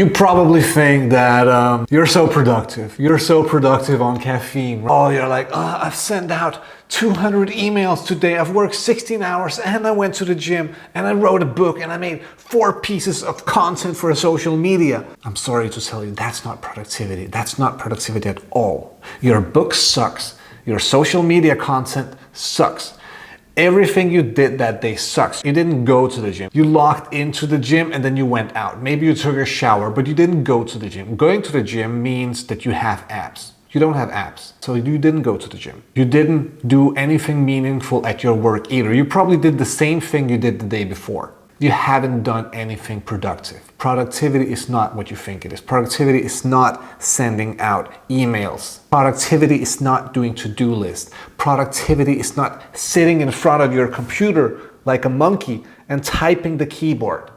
You probably think that you're so productive. You're so productive on caffeine. Oh, you're like, oh, I've sent out 200 emails today. I've worked 16 hours and I went to the gym and I wrote a book and I made 4 pieces of content for social media. I'm sorry to tell you, that's not productivity. That's not productivity at all. Your book sucks. Your social media content sucks. Everything you did that day sucks. You didn't go to the gym. You logged into the gym and then you went out. Maybe you took a shower, but you didn't go to the gym. Going to the gym means that you have abs. You don't have abs, so you didn't go to the gym. You didn't do anything meaningful at your work either. You probably did the same thing you did the day before. You haven't done anything productive. Productivity is not what you think it is. Productivity is not sending out emails. Productivity is not doing to-do lists. Productivity is not sitting in front of your computer like a monkey and typing the keyboard.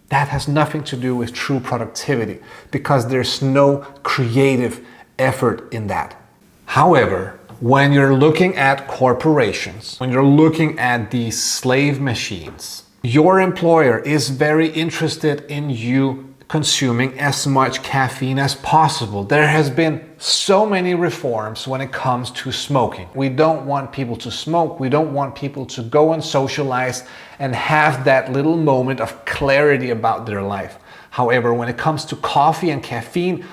That has nothing to do with true productivity because there's no creative effort in that. However, when you're looking at corporations, when you're looking at these slave machines, your employer is very interested in you consuming as much caffeine as possible. There has been so many reforms when it comes to smoking. We don't want people to smoke. We don't want people to go and socialize and have that little moment of clarity about their life. However, when it comes to coffee and caffeine,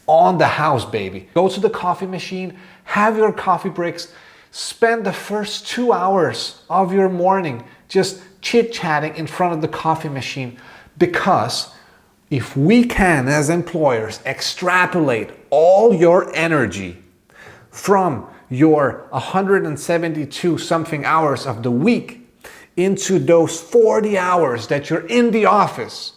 on the house, baby. Go to the coffee machine, have your coffee breaks, spend the first 2 hours of your morning just chit-chatting in front of the coffee machine, because if we can, as employers, extrapolate all your energy from your 172 something hours of the week into those 40 hours that you're in the office,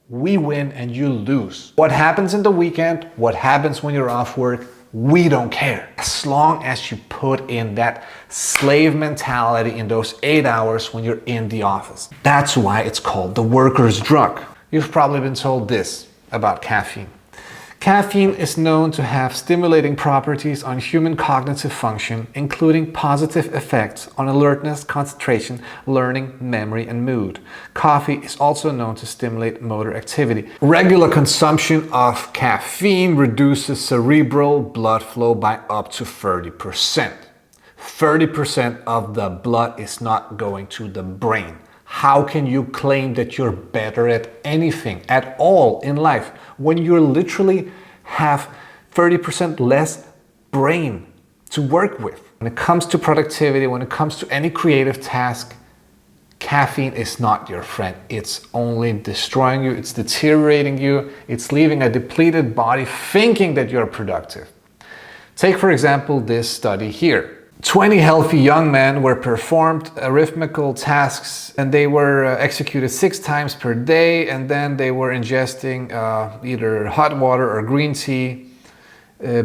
we win and you lose. What happens in the weekend, what happens when you're off work, we don't care. As long as you put in that slave mentality in those 8 hours when you're in the office. That's why it's called the worker's drug. You've probably been told this about caffeine. Caffeine is known to have stimulating properties on human cognitive function, including positive effects on alertness, concentration, learning, memory, and mood. Coffee is also known to stimulate motor activity. Regular consumption of caffeine reduces cerebral blood flow by up to 30%. 30% of the blood is not going to the brain. How can you claim that you're better at anything at all in life when you literally have 30% less brain to work with? When it comes to productivity, when it comes to any creative task, caffeine is not your friend. It's only destroying you, it's deteriorating you, it's leaving a depleted body thinking that you're productive. Take, for example, this study here. 20 healthy young men were performed arithmetical tasks and they were executed 6 times per day, and then they were ingesting either hot water or green tea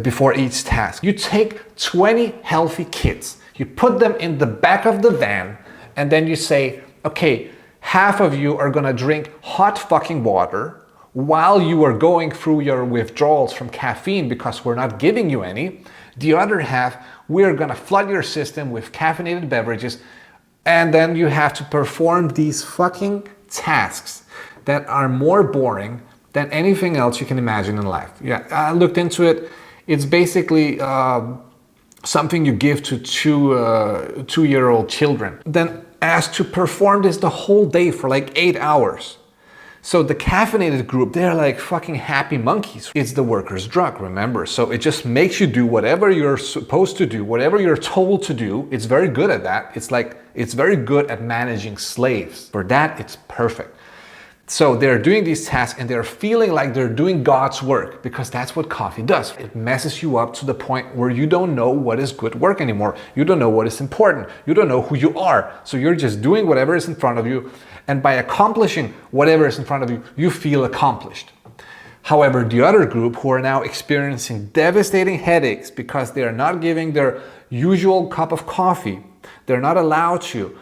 before each task. You take 20 healthy kids, you put them in the back of the van, and then you say, okay, half of you are gonna drink hot fucking water while you are going through your withdrawals from caffeine because we're not giving you any. The other half, we're gonna flood your system with caffeinated beverages, and then you have to perform these fucking tasks that are more boring than anything else you can imagine in life. Yeah, I looked into it. It's basically something you give to two-year-old children, then asked to perform this the whole day for like 8 hours. So the caffeinated group, they're like fucking happy monkeys. It's the worker's drug, remember? So it just makes you do whatever you're supposed to do, whatever you're told to do. It's very good at that. It's very good at managing slaves. For that, it's perfect. So they're doing these tasks and they're feeling like they're doing God's work, because that's what coffee does. It messes you up to the point where you don't know what is good work anymore. You don't know what is important. You don't know who you are. So you're just doing whatever is in front of you. And by accomplishing whatever is in front of you, you feel accomplished. However, the other group, who are now experiencing devastating headaches because they are not giving their usual cup of coffee, they're not allowed to.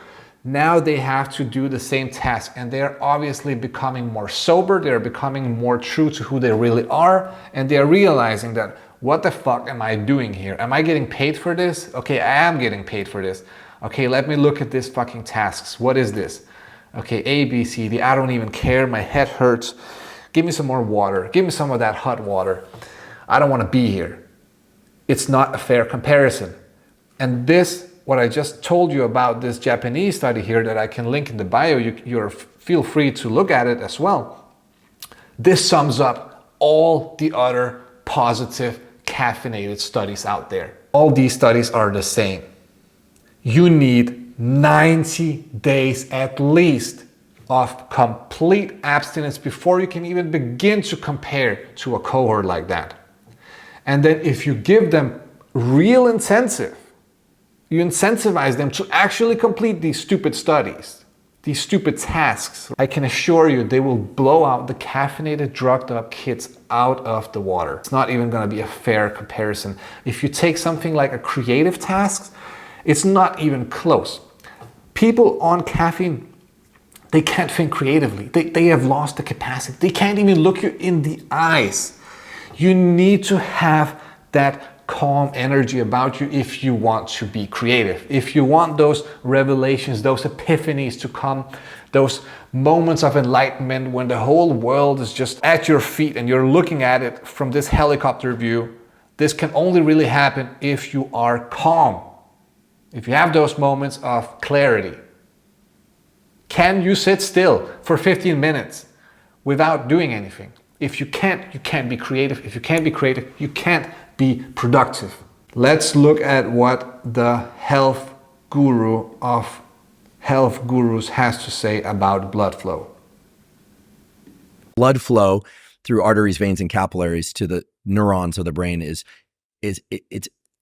Now they have to do the same task, and they're obviously becoming more sober, they're becoming more true to who they really are, and they're realizing that, what the fuck am I doing here? Am I getting paid for this? Okay, I am getting paid for this. Okay, let me look at these fucking tasks. What is this? Okay, A, B, C, D, I don't even care, my head hurts. Give me some more water. Give me some of that hot water. I don't want to be here. It's not a fair comparison. And this, what I just told you about this Japanese study here that I can link in the bio, feel free to look at it as well. This sums up all the other positive caffeinated studies out there. All these studies are the same. You need 90 days at least of complete abstinence before you can even begin to compare to a cohort like that. And then if you give them real incentive, you incentivize them to actually complete these stupid studies, these stupid tasks, I can assure you they will blow out the caffeinated, drugged up kids out of the water. It's not even going to be a fair comparison. If you take something like a creative task, it's not even close. People on caffeine, they can't think creatively. They have lost the capacity. They can't even look you in the eyes. You need to have that calm energy about you if you want to be creative. If you want those revelations, those epiphanies to come, those moments of enlightenment when the whole world is just at your feet and you're looking at it from this helicopter view, this can only really happen if you are calm. If you have those moments of clarity. Can you sit still for 15 minutes without doing anything? If you can't be creative. If you can't be creative, you can't be productive. Let's look at what the health guru of health gurus has to say about blood flow. Blood flow through arteries, veins, and capillaries to the neurons of the brain is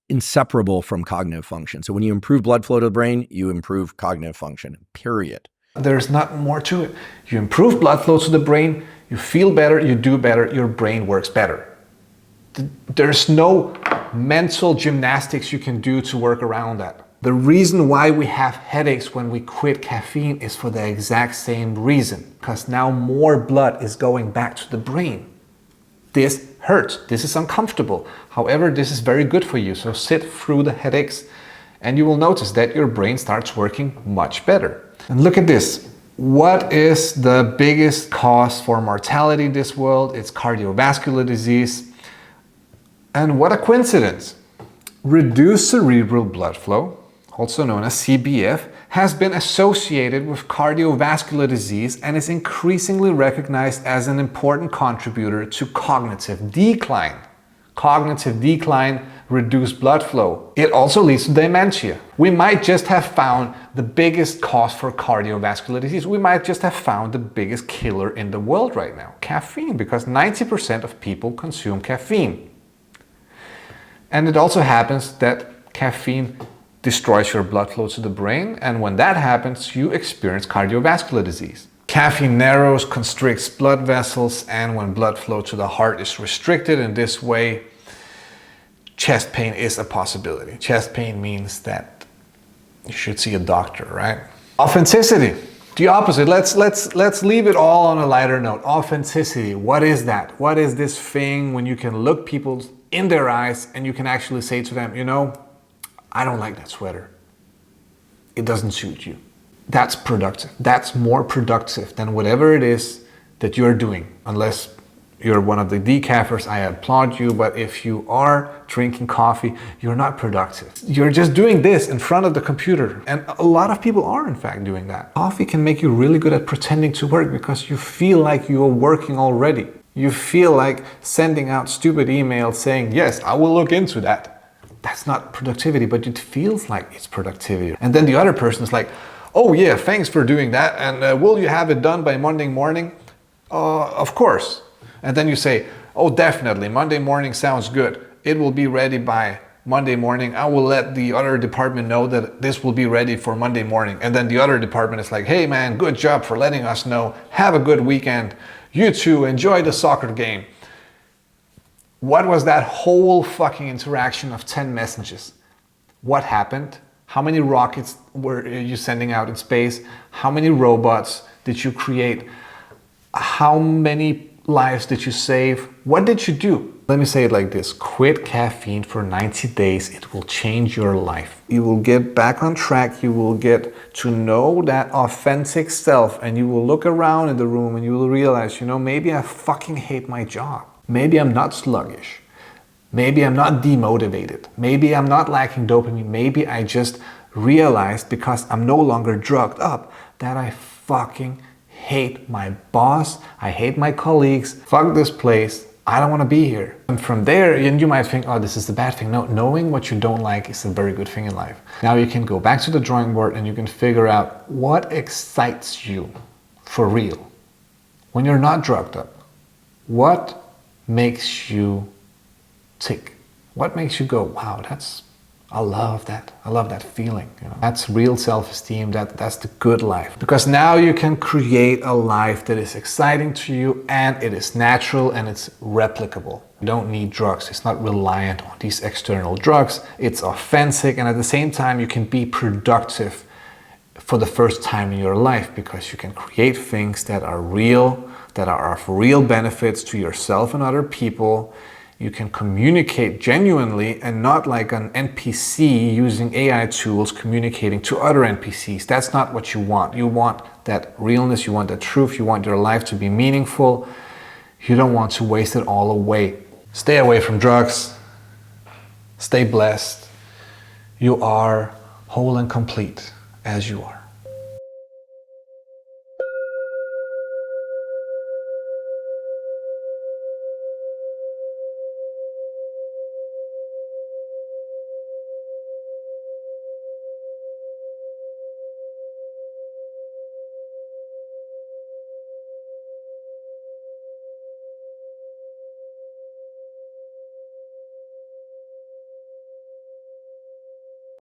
inseparable from cognitive function. So when you improve blood flow to the brain, you improve cognitive function, period. There's not more to it. You improve blood flow to the brain, you feel better, you do better, your brain works better. There's no mental gymnastics you can do to work around that. The reason why we have headaches when we quit caffeine is for the exact same reason, because now more blood is going back to the brain. This hurts, this is uncomfortable. However, this is very good for you. So sit through the headaches and you will notice that your brain starts working much better. And look at this. What is the biggest cause for mortality in this world? It's cardiovascular disease. And what a coincidence. Reduced cerebral blood flow, also known as CBF, has been associated with cardiovascular disease and is increasingly recognized as an important contributor to cognitive decline. Cognitive decline, reduced blood flow. It also leads to dementia. We might just have found the biggest cause for cardiovascular disease. We might just have found the biggest killer in the world right now, caffeine, because 90% of people consume caffeine. And it also happens that caffeine destroys your blood flow to the brain, and when that happens, you experience cardiovascular disease. Caffeine narrows, constricts blood vessels, and when blood flow to the heart is restricted in this way, chest pain is a possibility. Chest pain means that you should see a doctor, right? Authenticity, the opposite. Let's leave it all on a lighter note. Authenticity, what is that? What is this thing when you can look people in their eyes and you can actually say to them, you know, I don't like that sweater. It doesn't suit you. That's productive. That's more productive than whatever it is that you're doing. Unless you're one of the decaffers, I applaud you. But if you are drinking coffee, you're not productive. You're just doing this in front of the computer. And a lot of people are in fact doing that. Coffee can make you really good at pretending to work because you feel like you're working already. You feel like sending out stupid emails saying, yes, I will look into that. That's not productivity, but it feels like it's productivity. And then the other person is like, oh yeah, thanks for doing that. And will you have it done by Monday morning? Of course. And then you say, oh, definitely. Monday morning sounds good. It will be ready by Monday morning. I will let the other department know that this will be ready for Monday morning. And then the other department is like, hey man, good job for letting us know. Have a good weekend. You too, enjoy the soccer game. What was that whole fucking interaction of 10 messages? What happened? How many rockets were you sending out in space? How many robots did you create? How many lives did you save? What did you do? Let me say it like this: quit caffeine for 90 days. It will change your life. You will get back on track. You will get to know that authentic self, and you will look around in the room and you will realize, you know, maybe I fucking hate my job. Maybe I'm not sluggish. Maybe I'm not demotivated. Maybe I'm not lacking dopamine. Maybe I just realized, because I'm no longer drugged up, that I fucking hate my boss. I hate my colleagues. Fuck this place. I don't want to be here. And from there, and you might think, oh, this is the bad thing. No, knowing what you don't like is a very good thing in life. Now you can go back to the drawing board and you can figure out what excites you for real when you're not drugged up. What makes you tick? What makes you go, wow, I love that feeling. You know? That's real self-esteem. That's the good life. Because now you can create a life that is exciting to you, and it is natural and it's replicable. You don't need drugs. It's not reliant on these external drugs. It's authentic, and at the same time you can be productive for the first time in your life, because you can create things that are real, that are of real benefits to yourself and other people. You can communicate genuinely and not like an NPC using AI tools communicating to other NPCs. That's not what you want. You want that realness, you want that truth, you want your life to be meaningful. You don't want to waste it all away. Stay away from drugs. Stay blessed. You are whole and complete as you are.